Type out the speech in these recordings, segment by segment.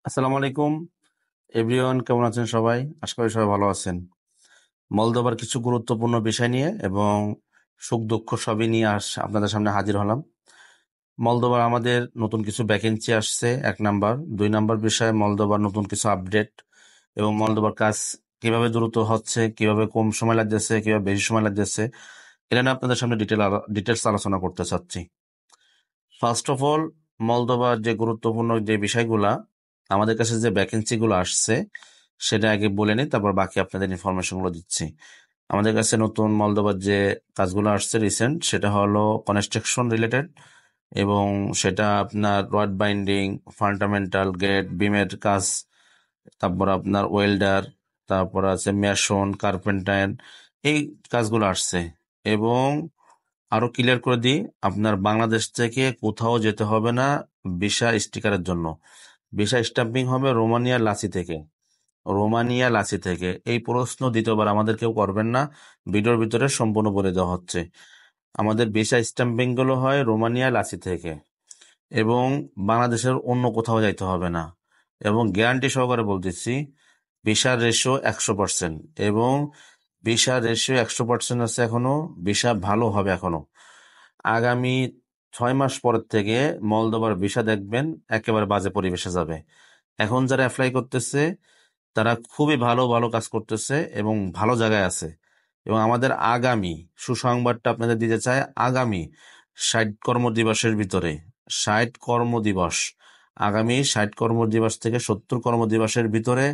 আসসালামু আলাইকুম এভরিওয়ান, কেমন আছেন সবাই? আশা করি সবাই ভালো আছেন। মলদোভার কিছু গুরুত্বপূর্ণ বিষয় নিয়ে এবং সুখ দুঃখ সবই নিয়ে আপনাদের সামনে হাজির হলাম। মলদোভার আমাদের নতুন কিছু ভ্যাকেন্সি আসছে, 1 নাম্বার। 2 নাম্বার বিষয় মলদোভার নতুন কিছু আপডেট এবং মলদোভার কাজ কিভাবে দ্রুত হচ্ছে, কিভাবে কম সময় লাগতেছে, কিভাবে বেশি সময় লাগতেছে, এটা নিয়ে আপনাদের সামনে ডিটেলস আলোচনা করতে চাচ্ছি। ফার্স্ট অফ অল, মলদোভার যে গুরুত্বপূর্ণ যে বিষয়গুলা আমাদের কাছে যে ভ্যাকেন্সিগুলো আসছে সেটা আগে বলে নিই, তারপর বাকি আপনাদের ইনফরমেশনগুলো দিচ্ছি। আমাদের কাছে নতুন মলদোভার যে কাজগুলো আসছে রিসেন্ট, সেটা হলো কনস্ট্রাকশন রিলেটেড এবং সেটা আপনার রড বাইন্ডিং, ফান্ডামেন্টাল গেট, বিমের কাজ, তারপর আপনার ওয়েল্ডার, তারপর আছে মেশন, কার্পেন্টার, এই কাজগুলো আসছে। এবং আরো ক্লিয়ার করে দিই, আপনার বাংলাদেশ থেকে কোথাও যেতে হবে না ভিসা স্টিকারের জন্য। ভিসা স্টাম্পিং হবে রোমানিয়া লাসি থেকে। এই প্রশ্ন দ্বিতীয়বার আমাদের কেউ করবেন না, ভিডিওর ভিতরে সম্পূর্ণ বলে দেওয়া হচ্ছে। আমাদের ভিসা স্টাম্পিং গুলো হয় রোমানিয়া লাসি থেকে এবং বাংলাদেশের অন্য কোথাও যাইতে হবে না। এবং গ্যারান্টি সহকারে বলতেছি, ভিসার রেশিও 100%। এবং ভিসার রেশিও 100% আছে এখনো, ভিসা ভালো হবে এখনো। আগামী 6 মাস পরের থেকে মলদোভার ভিসা দেখবেন একেবারে বাজে পরিবেশে যাবে। এখন যারা অ্যাপ্লাই করতেছে তারা খুবই ভালো ভালো কাজ করতেছে এবং ভালো জায়গায় আছে। এবং আমাদের আগামী সুসংবাদটা আপনাদের দিতে চাই, আগামী 60 কর্মদিবসের ভিতরে, 60 কর্মদিবস, আগামী 60 কর্মদিবস থেকে 70 কর্মদিবসের ভিতরে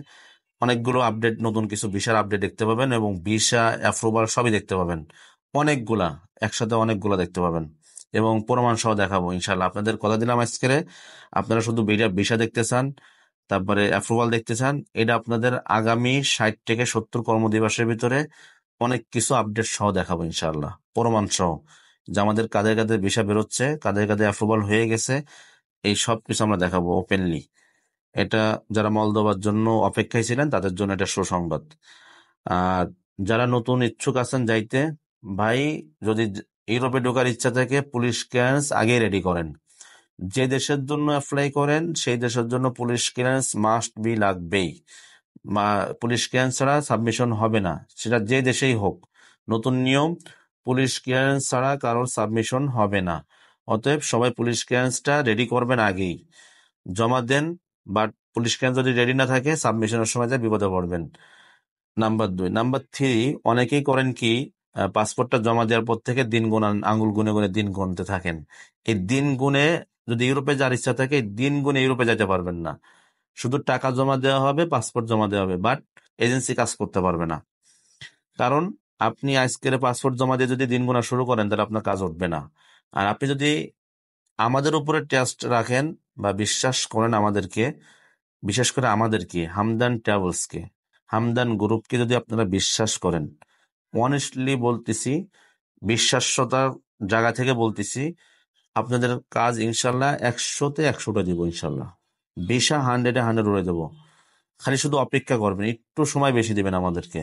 অনেকগুলো আপডেট, নতুন কিছু ভিসার আপডেট দেখতে পাবেন এবং ভিসা অ্যাপ্রুভাল সবই দেখতে পাবেন। অনেকগুলা, একসাথে অনেকগুলা দেখতে পাবেন এবং প্রমাণ সহ দেখাবো ইনশাল্লাহ। আপনাদের কথা দিলাম আজকে, আপনারা শুধু ভিসা দেখতে চান, তারপরে অ্যাপ্রুভাল দেখতে চান, এটা আপনাদের আগামী 60 থেকে 70 কর্মদিবসের ভিতরে অনেক কিছু আপডেট সহ দেখাবো ইনশাল্লাহ, প্রমাণ সহ, যে আমাদের কাদের কাদের ভিসা বেরোচ্ছে, কাদের কাদের অ্যাপ্রুভাল হয়ে গেছে, এই সব কিছু আমরা দেখাবো ওপেনলি। এটা যারা মলদোভার জন্য অপেক্ষায় ছিলেন তাদের জন্য এটা সুসংবাদ। আর যারা নতুন ইচ্ছুক আছেন যাইতে, ভাই, যদি ইউরোপে ঢোকার ইচ্ছা থাকে পুলিশ ক্লিয়ারেন্স আগে রেডি করেন। যে দেশের জন্য অ্যাপ্লাই করেন সেই দেশের জন্য পুলিশ ক্লিয়ারেন্স মাস্ট বি, লাগবেই। পুলিশ ক্লিয়ারেন্স ছাড়া সাবমিশন হবে না, সেটা যে দেশেই হোক। নতুন নিয়ম, পুলিশ ক্লিয়ারেন্স ছাড়া কারোর সাবমিশন হবে না। অতএব সবাই পুলিশ ক্লিয়ারেন্সটা রেডি করবেন আগেই, জমা দেন। বাট পুলিশ ক্লিয়ারেন্স যদি রেডি না থাকে সাবমিশনের সময় যা বিপদে পড়বেন। নাম্বার 2। নাম্বার 3, অনেকেই করেন কি, পাসপোর্টটা জমা দেওয়ার পর থেকে দিন গুনান, আঙুল গুনে গুনে দিন গুনতে থাকেন। এই দিন গুনে যদি ইউরোপে যাওয়ার ইচ্ছা থাকে, এই দিন গুনে ইউরোপে যেতে পারবেন না। শুধু টাকা জমা দেওয়া হবে, পাসপোর্ট জমা দেওয়া হবে, বাট এজেন্সি কাজ করতে পারবে না। কারণ আপনি আজকের পাসপোর্ট জমা দিয়ে যদি দিন গোনা শুরু করেন তাহলে আপনার কাজ উঠবে না। আর আপনি যদি আমাদের উপরে ট্রাস্ট রাখেন বা বিশ্বাস করেন আমাদেরকে, বিশেষ করে আমাদেরকে, হামদান ট্রাভেলসকে, হামদান গ্রুপকে যদি আপনারা বিশ্বাস করেন, অনেস্টলি বলতেছি, বিশ্বাস্যতার জায়গা থেকে বলতেছি, আপনাদের কাজ ইনশাল্লাহ 100-তে 100টা দিব ইনশাল্লাহ। ভিসা 100-এ 100 উড়ে দেবো। খালি শুধু অপেক্ষা করবেন, একটু সময় বেশি দিবেন আমাদেরকে।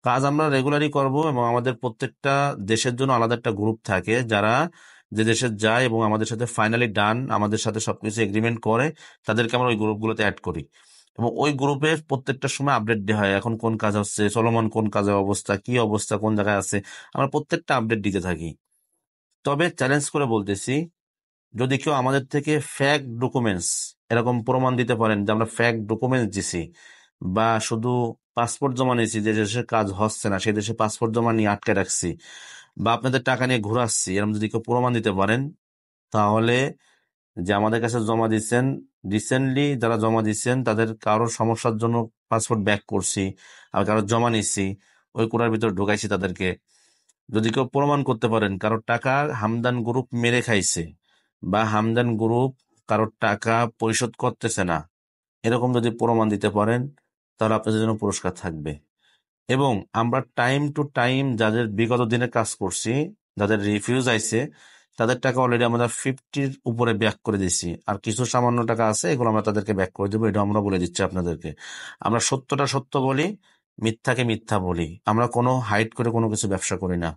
কাজ আমরা রেগুলারই করব এবং আমাদের প্রত্যেকটা দেশের জন্য আলাদা একটা গ্রুপ থাকে, যারা যে দেশে যায় এবং আমাদের সাথে ফাইনালি ডান, আমাদের সাথে সবকিছু এগ্রিমেন্ট করে, তাদেরকে আমরা ওই গ্রুপগুলোতে অ্যাড করি এবং ওই গ্রুপে প্রত্যেকটা সময় আপডেট দেওয়া হয়, এখন কোন কাজ হচ্ছে, চলমান কোন কাজের অবস্থা, কি অবস্থা, কোন জায়গায় আছে, আমরা প্রত্যেকটা আপডেট দিতে থাকি। তবে চ্যালেঞ্জ করে বলতেছি, যদি কেউ আমাদের থেকে ফ্যাক ডকুমেন্টস, এরকম প্রমাণ দিতে পারেন যে আমরা ফ্যাক ডকুমেন্টস দিছি বা শুধু পাসপোর্ট জমা নিয়েছি, যে দেশে কাজ হচ্ছে না সেই দেশে পাসপোর্ট জমা নিয়ে আটকে রাখছি, বা আপনাদের টাকা নিয়ে ঘুরাচ্ছি, এরকম যদি কেউ প্রমাণ দিতে পারেন, তাহলে যে আমাদের কাছে জমা দিচ্ছেন, রিসেন্টলি যারা জমা দিচ্ছেন তাদের কারোর সমস্যার জন্য পাসপোর্ট ব্যাক করছি, আর কারোর জমা নিচ্ছি, ওই কোটার ভিতর ঢুকাইছি তাদেরকে। যদি কেউ প্রমাণ করতে পারেন কারোর টাকা হামদান গ্রুপ মেরে খাইছে বা হামদান গ্রুপ কারোর টাকা পরিশোধ করতেছে না, এরকম যদি প্রমাণ দিতে পারেন, তাহলে আপনাদের জন্য পুরস্কার থাকবে। এবং আমরা টাইম টু টাইম যাদের বিগত দিনে কাজ করছি, যাদের রিফিউজ আইছে, তাদের টাকা অলরেডি আমরা 50-র উপরে ব্যাক করে দিছি। আর কিছু সামান্য টাকা আছে, এগুলো আমরা তাদেরকে ব্যাক করে দেবো, এটা আমরা বলে দিচ্ছি আপনাদেরকে। আমরা সত্যটা সত্য বলি, মিথ্যাকে মিথ্যা বলি, আমরা কোনো হাইড করে কোনো কিছু ব্যবসা করি না।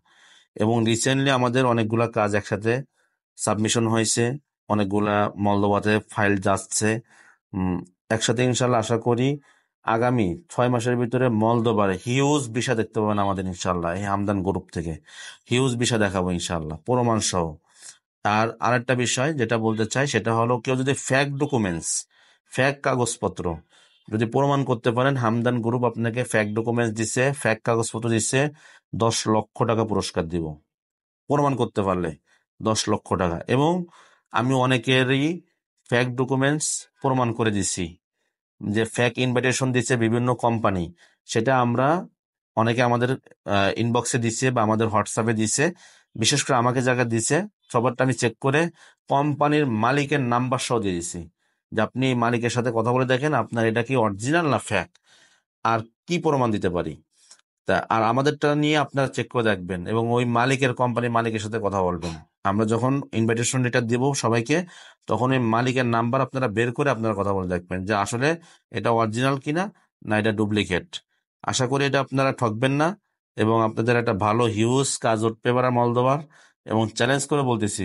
এবং রিসেন্টলি আমাদের অনেকগুলা কাজ একসাথে সাবমিশন হয়েছে, অনেকগুলা মলদোভাতে ফাইল যাচ্ছে। একসাথে ইনশাল্লাহ আশা করি আগামী 6 মাসের ভিতরে মলদোবার হিউজ ভিসা দেখতে পাবেন আমাদের ইনশাল্লাহ এই হামদান গ্রুপ থেকে। হিউজ ভিসা দেখাবো ইনশাল্লাহ প্রমাণ সহ। আর আরেকটা বিষয় যেটা বলতে চাই সেটা হলো, কেউ যদি ফ্যাক ডকুমেন্টস, ফ্যাক কাগজপত্র যদি প্রমাণ করতে পারেন, হামদান গ্রুপ আপনাকে ফ্যাক ডকুমেন্টস দিছে, ফ্যাক কাগজপত্র দিচ্ছে, 10 লক্ষ টাকা পুরস্কার দিব প্রমাণ করতে পারলে। 10 লক্ষ টাকা। এবং আমি অনেকেরই ফ্যাক ডকুমেন্টস প্রমাণ করে দিছি, যে ফ্যাক ইনভাইটেশন দিচ্ছে বিভিন্ন কোম্পানি, সেটা আমরা অনেকে আমাদের ইনবক্সে দিছে বা আমাদের হোয়াটসঅ্যাপে দিছে। বিশেষ করে আমাকে যারা দিছে সবারটা আমি চেক করে কোম্পানির মালিকের নাম্বার সহ দিয়ে দিছি, যে আপনি মালিকের সাথে কথা বলে দেখেন আপনার এটা কি অরিজিনাল না ফ্যাক, আর কি প্রমাণ দিতে পারি। তা আর আমাদেরটা নিয়ে আপনারা চেক করে দেখবেন এবং ওই মালিকের, কোম্পানির মালিকের সাথে কথা বলবেন। আমরা যখন ইনভাইটেশন লেটার দিব সবাইকে, তখন ওই মালিকের নাম্বার আপনারা বের করে আপনারা কথা বলে দেখবেন যে আসলে এটা অরিজিনাল কিনা, না এটা ডুপ্লিকেট। আশা করি এটা আপনারা ঠকবেন না এবং আপনাদের একটা ভালো হিউজ কাজ উঠবে এবার মলদোবার। এবং চ্যালেঞ্জ করে বলতেছি,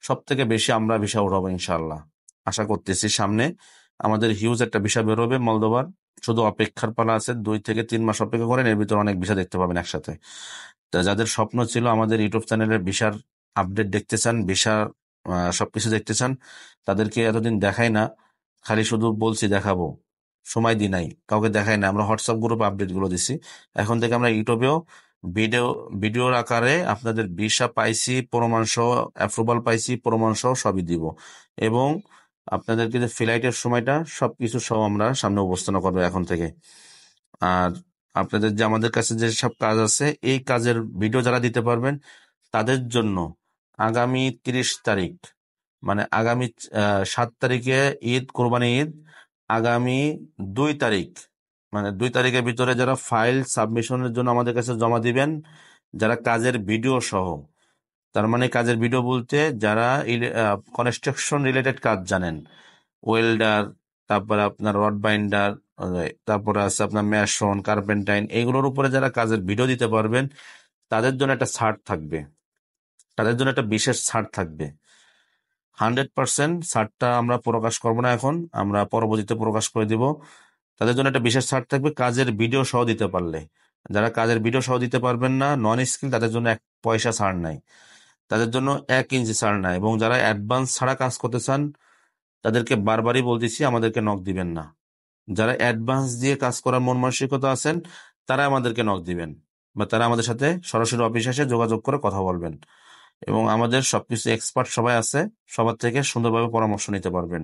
সব থেকে বেশি আমরা ভিসা উঠাবো ইনশাল্লাহ। আশা করতেছি সামনে আমাদের হিউজ একটা ভিসা বেরোবে মলদোবার। শুধু অপেক্ষার পালা আছে, 2 থেকে 3 মাস অপেক্ষা করেন, এর ভিতরে অনেক ভিসা দেখতে পাবেন একসাথে। তা যাদের স্বপ্ন ছিল আমাদের ইউটিউব চ্যানেলের ভিসার আপডেট দেখতে চান, ভিসা সবকিছু দেখতে চান, তাদেরকে এতদিন দেখাই না, খালি শুধু বলছি দেখাবো, সময় দিই নাই, কাউকে দেখাই না। আমরা হোয়াটসঅ্যাপ গ্রুপে আপডেট গুলো দিছি, এখন থেকে আমরা ইউটিউবেও ভিডিও ভিডিওর আকারে আপনাদের ভিসা পাইছি প্রমাণ সহ, অ্যাপ্রুভাল পাইছি প্রমাণ সহ সবই দিব। এবং আপনাদেরকে যে ফ্লাইটের সময়টা সবকিছু সহ আমরা সামনে উপস্থাপনা করবো এখন থেকে। আর আপনাদের যে আমাদের কাছে যে সব কাজ আছে, এই কাজের ভিডিও যারা দিতে পারবেন তাদের জন্য আগামী 30 তারিখ, মানে আগামী 7 তারিখে ঈদ, কোরবানি ঈদ, আগামী 2 তারিখ, মানে 2 তারিখের ভিতরে যারা ফাইল সাবমিশনের জন্য আমাদের কাছে জমা দিবেন, যারা কাজের ভিডিও সহ, তার মানে কাজের ভিডিও বলতে যারা কনস্ট্রাকশন রিলেটেড কাজ জানেন, ওয়েল্ডার, তারপরে আপনার রড বাইন্ডার, তারপরে আছে আপনার ম্যাসন, কার্পেন্টাইন, এগুলোর উপরে যারা কাজের ভিডিও দিতে পারবেন তাদের জন্য একটা ছাড় থাকবে, তাদের জন্য একটা বিশেষ ছাড় থাকবে। 100% ছাড়টা আমরা প্রকাশ করব না এখন, আমরা পরবর্তীতে প্রকাশ করে দিব। তাদের জন্য একটা বিশেষ ছাড় থাকবে কাজের ভিডিও সহ দিতে পারলে। যারা কাজের ভিডিও সহ দিতে পারবেন না, নন স্কিল, তাদের জন্য 1 পয়সা ছাড় নাই, তাদের জন্য 1 ইঞ্চি ছাড় নাই। এবং যারা অ্যাডভান্স ছাড়া কাজ করতে চান তাদেরকে বারবারই বলতেছি আমাদেরকে নক দিবেন না। যারা অ্যাডভান্স দিয়ে কাজ করার মন মানসিকতা আছেন তারা আমাদেরকে নক দিবেন, বা তারা আমাদের সাথে সরাসরি অফিসে এসে যোগাযোগ করে কথা বলবেন। এবং আমাদের সবকিছু এক্সপার্ট সবাই আছে, সবার থেকে সুন্দরভাবে পরামর্শ নিতে পারবেন।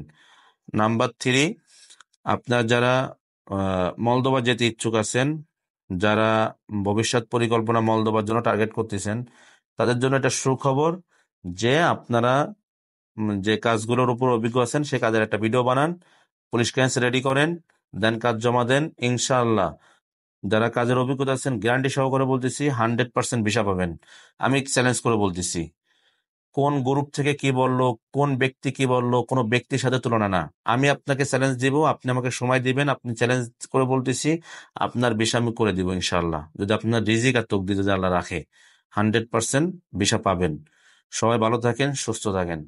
নাম্বার 3, আপনার যারা মলদোবা যেতে ইচ্ছুক আছেন, যারা ভবিষ্যৎ পরিকল্পনা মলদোবার জন্য টার্গেট করতেছেন, তাদের জন্য একটা সুখবর, যে আপনারা যে কাজগুলোর উপর অভিজ্ঞ আছেন সে কাজের একটা ভিডিও বানান, পুলিশ ক্লিয়ারেন্স রেডি করেন, দেন কাজ জমা দেন। ইনশাআল্লাহ যারা কাজের অভিজ্ঞতা আছেন গ্যারান্টি সহকারে বলতেছি 100% ভিসা পাবেন। আমি চ্যালেঞ্জ করে বলতেছি, কোন গ্রুপ থেকে কি বললো, কোন ব্যক্তি কি বললো, কোনো ব্যক্তির সাথে তুলনা না। আমি আপনাকে চ্যালেঞ্জ দিব, আপনি আমাকে সময় দিবেন, আপনি চ্যালেঞ্জ করে বলতেছি আপনার ভিসা আমি করে দিব ইনশাআল্লাহ, যদি আপনার রিজিক আর তকদির যদি আল্লাহ রাখে। 100% ভিসা পাবেন। সবাই ভালো থাকেন, সুস্থ থাকেন।